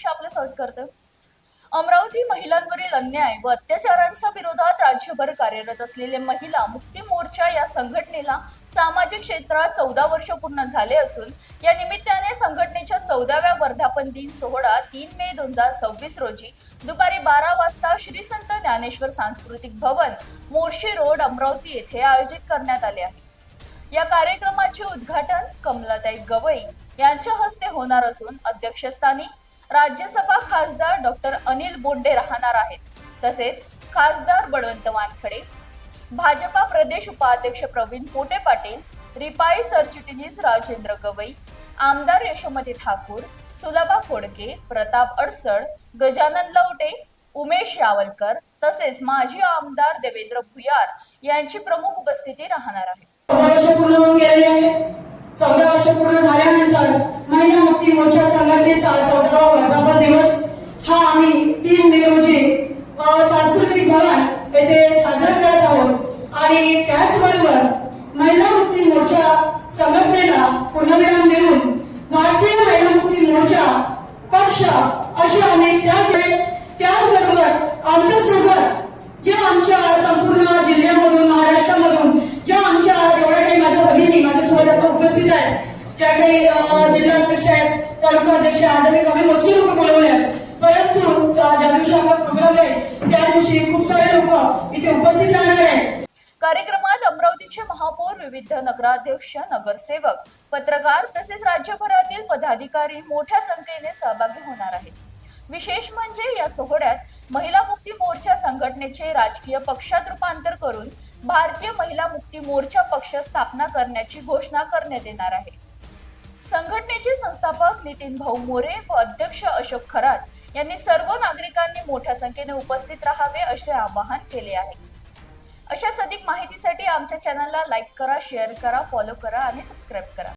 आपलं स्वागत करते। अमरावती महिलांवरील अन्याय व अत्याचारांच्या विरोधात राज्यभर कार्यरत असलेले महिला मुक्ती मोर्चा या संघटनेला सामाजिक क्षेत्रात 14 वर्ष पूर्ण झाले असून या निमित्ताने संघटनेच्या 14व्या वर्धापन दिन सोहळा 3 मे 2026 रोजी दुपारी 12 वाजता श्री संत ज्ञानेश्वर सांस्कृतिक भवन, मोर्शी रोड, अमरावती येथे आयोजित करण्यात आले आहे। या कार्यक्रमाचे उद्घाटन कमलाताई गवई यांच्या हस्ते होणार असून अध्यक्षस्थानी राज्यसभा खासदार डॉक्टर अनिल बोंडे राहणार आहेत। तसेच खासदार बळवंत वानखडे, भाजपा प्रदेश उपाध्यक्ष प्रवीण पोटे पाटील, रिपाई सरचिटणीस राजेंद्र गवई, आमदार यशोमती ठाकूर, सुलभा खोडके, प्रताप अडसड, गजानन लवटे, उमेश यावलकर तसेच माजी आमदार देवेंद्र भुयार यांची प्रमुख उपस्थिती राहणार आहे। 14 वर्ष पूर्ण होऊन गेलेले आहे। 14 वर्ष पूर्ण झाल्यानंतर महिला मुक्ती मोर्चा संघटनेचा 14वा वर्धापन दिवस हा आम्ही 3 मे रोजी सांस्कृतिक भवन येथे साजरा करत आहोत आणि त्याचबरोबर महिला मुक्ती मोर्चा संघटनेला पूर्णविराम देऊन भारतीय महिला मुक्ती मोर्चा पक्ष असे आम्ही त्याचबरोबर आमच्या सोबत जे आमच्या संपूर्ण जिल्ह्यामधून महाराष्ट्रामधून ज्या आमच्या एवढ्या काही माझ्या भगिनी माझ्यासोबत आता उपस्थित आहेत, ज्या काही जिल्हाध्यक्ष आहेत, तालुका अध्यक्ष, आज आम्ही कमी मोजके लोक बोलवले आहेत, परंतु ज्या दिवशी आपण प्रोग्राम आहे त्या दिवशी खूप सारे लोक इथे उपस्थित राहणार आहेत। कार्यक्रमात अमरावतीचे महापौर, विविध नगराध्यक्ष, नगरसेवक, पत्रकार तसेच राज्यभरातील पदाधिकारी मोठ्या संख्येने सहभागी होणार आहेत। विशेष म्हणजे या सोहळ्यात महिला मुक्ती मोर्चा संघटनेचे राजकीय पक्षात रूपांतर करून भारतीय महिला मुक्ती मोर्चा पक्ष स्थापना करण्याची घोषणा करण्यात येणार आहे। संघटनेचे संस्थापक नितीन भाऊ मोरे व अध्यक्ष अशोक खरात यांनी सर्व नागरिकांनी मोठ्या संख्येने उपस्थित राहावे असे आवाहन केले आहे। अशाच अधिक माहितीसाठी आमच्या चॅनलला लाईक करा, शेअर करा, फॉलो करा आणि सबस्क्राईब करा।